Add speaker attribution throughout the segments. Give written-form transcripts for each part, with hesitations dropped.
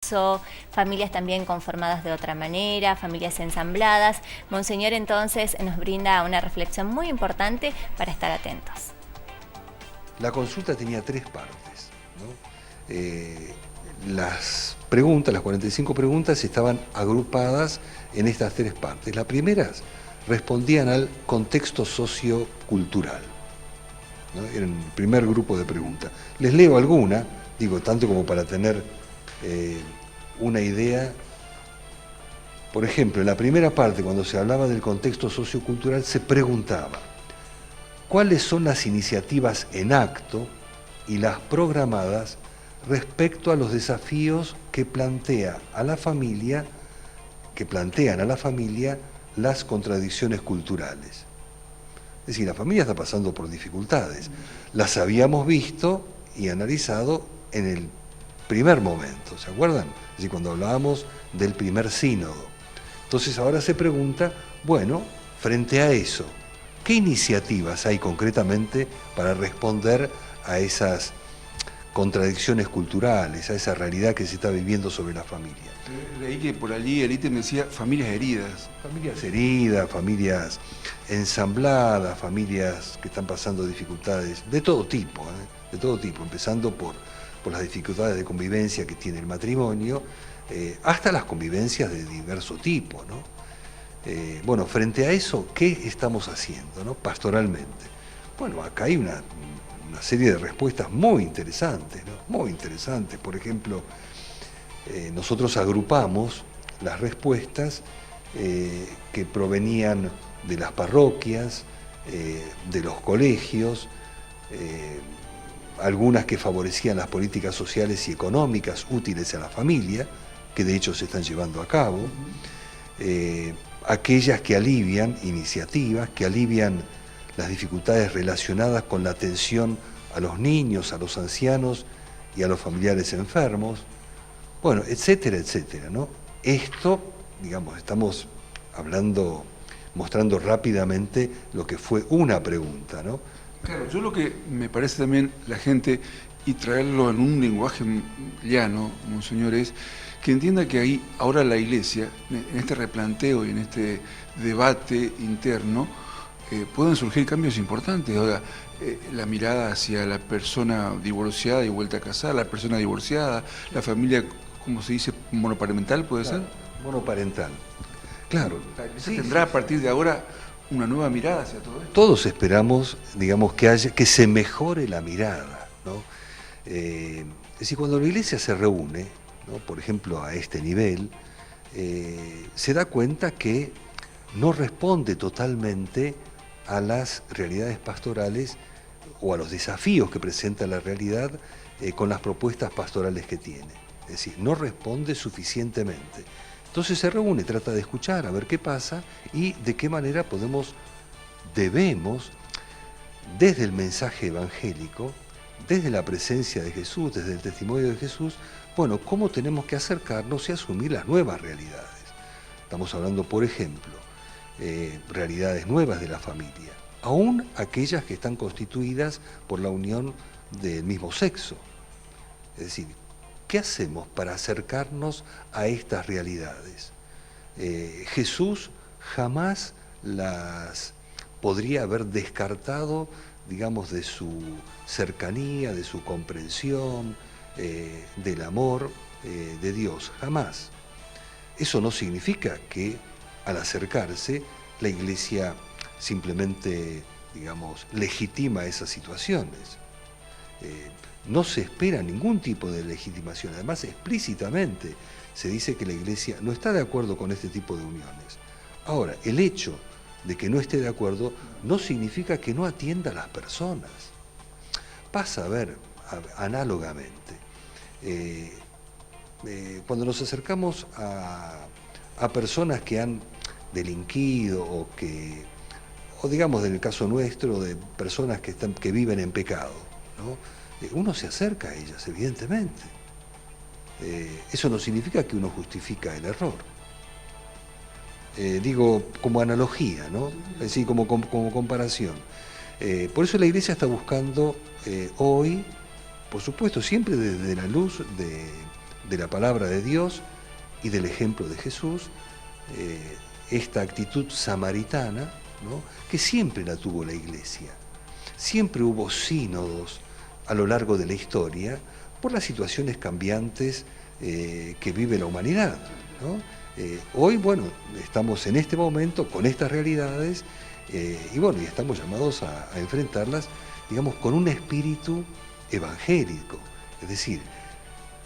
Speaker 1: curso, familias también conformadas de otra manera, familias ensambladas. Monseñor entonces nos brinda una reflexión muy importante para estar atentos.
Speaker 2: La consulta tenía 3 partes, ¿no? Las preguntas, las 45 preguntas, estaban agrupadas en estas 3 partes. Las primeras respondían al contexto sociocultural, ¿no? Era el primer grupo de preguntas. Les leo alguna, digo, tanto como para tener una idea. Por ejemplo, en la primera parte, cuando se hablaba del contexto sociocultural, se preguntaba cuáles son las iniciativas en acto y las programadas respecto a los desafíos que plantean a la familia las contradicciones culturales. Es decir, la familia está pasando por dificultades. Las habíamos visto y analizado en el primer momento, ¿se acuerdan? Es decir, cuando hablábamos del primer sínodo. Entonces ahora se pregunta, bueno, frente a eso, ¿qué iniciativas hay concretamente para responder a esas contradicciones culturales, a esa realidad que se está viviendo sobre la familia?
Speaker 3: Leí que por allí el ítem decía familias heridas.
Speaker 2: Familias heridas, familias ensambladas, familias que están pasando dificultades de todo tipo, empezando por las dificultades de convivencia que tiene el matrimonio, hasta las convivencias de diverso tipo, ¿no? Bueno, frente a eso, ¿qué estamos haciendo, ¿no? Pastoralmente? Bueno, acá hay una serie de respuestas muy interesantes, ¿no? Muy interesantes. Por ejemplo, nosotros agrupamos las respuestas que provenían de las parroquias, de los colegios, algunas que favorecían las políticas sociales y económicas útiles a la familia, que de hecho se están llevando a cabo, aquellas que alivian, iniciativas que alivian las dificultades relacionadas con la atención a los niños, a los ancianos y a los familiares enfermos, bueno, etcétera, etcétera, ¿no? Esto, digamos, estamos hablando, mostrando rápidamente lo que fue una pregunta, ¿no?
Speaker 3: Claro, yo lo que me parece también la gente, y traerlo en un lenguaje llano, monseñor, es que entienda que ahí, ahora la Iglesia, en este replanteo y en este debate interno, pueden surgir cambios importantes. Ahora, la mirada hacia la persona divorciada y vuelta a casar, la persona divorciada, la familia, ¿cómo se dice? Monoparental, ¿puede ser?
Speaker 2: Monoparental. Claro.
Speaker 3: La Iglesia tendrá a partir de ahora una nueva mirada hacia todo esto.
Speaker 2: Todos esperamos, digamos, que se mejore la mirada, ¿no? Es decir, cuando la Iglesia se reúne, ¿no? Por ejemplo, a este nivel, se da cuenta que no responde totalmente a las realidades pastorales o a los desafíos que presenta la realidad con las propuestas pastorales que tiene. Es decir, no responde suficientemente. Entonces se reúne, trata de escuchar, a ver qué pasa y de qué manera debemos, desde el mensaje evangélico, desde la presencia de Jesús, desde el testimonio de Jesús, bueno, cómo tenemos que acercarnos y asumir las nuevas realidades. Estamos hablando, por ejemplo, realidades nuevas de la familia, aún aquellas que están constituidas por la unión del mismo sexo. Es decir, ¿qué hacemos para acercarnos a estas realidades? Jesús jamás las podría haber descartado, digamos, de su cercanía, de su comprensión, del amor de Dios, jamás. Eso no significa que al acercarse la Iglesia simplemente, digamos, legitima esas situaciones. No se espera ningún tipo de legitimación. Además, explícitamente se dice que la Iglesia no está de acuerdo con este tipo de uniones. Ahora, el hecho de que no esté de acuerdo no significa que no atienda a las personas. Pasa a ver, análogamente, cuando nos acercamos a personas que han delinquido o digamos en el caso nuestro, de personas que viven en pecado, ¿no? Uno se acerca a ellas, evidentemente. Eso no significa que uno justifica el error. Digo, como analogía, ¿no? Es decir, como comparación. Por eso la Iglesia está buscando hoy, por supuesto, siempre desde la luz de la palabra de Dios y del ejemplo de Jesús, esta actitud samaritana, ¿no?, que siempre la tuvo la Iglesia. Siempre hubo sínodos a lo largo de la historia por las situaciones cambiantes que vive la humanidad, ¿no? Hoy, bueno, estamos en este momento con estas realidades y bueno, y estamos llamados a enfrentarlas, digamos, con un espíritu evangélico, es decir,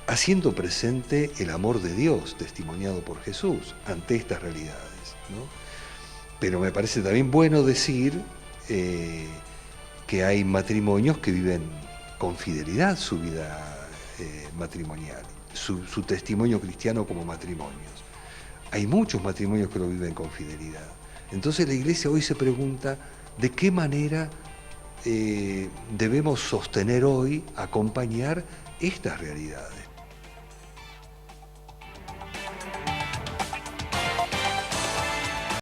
Speaker 2: haciendo presente el amor de Dios testimoniado por Jesús ante estas realidades, ¿no? Pero me parece también bueno decir que hay matrimonios que viven con fidelidad su vida matrimonial, su testimonio cristiano como matrimonios. Hay muchos matrimonios que lo viven con fidelidad. Entonces la Iglesia hoy se pregunta de qué manera debemos sostener hoy, acompañar estas realidades.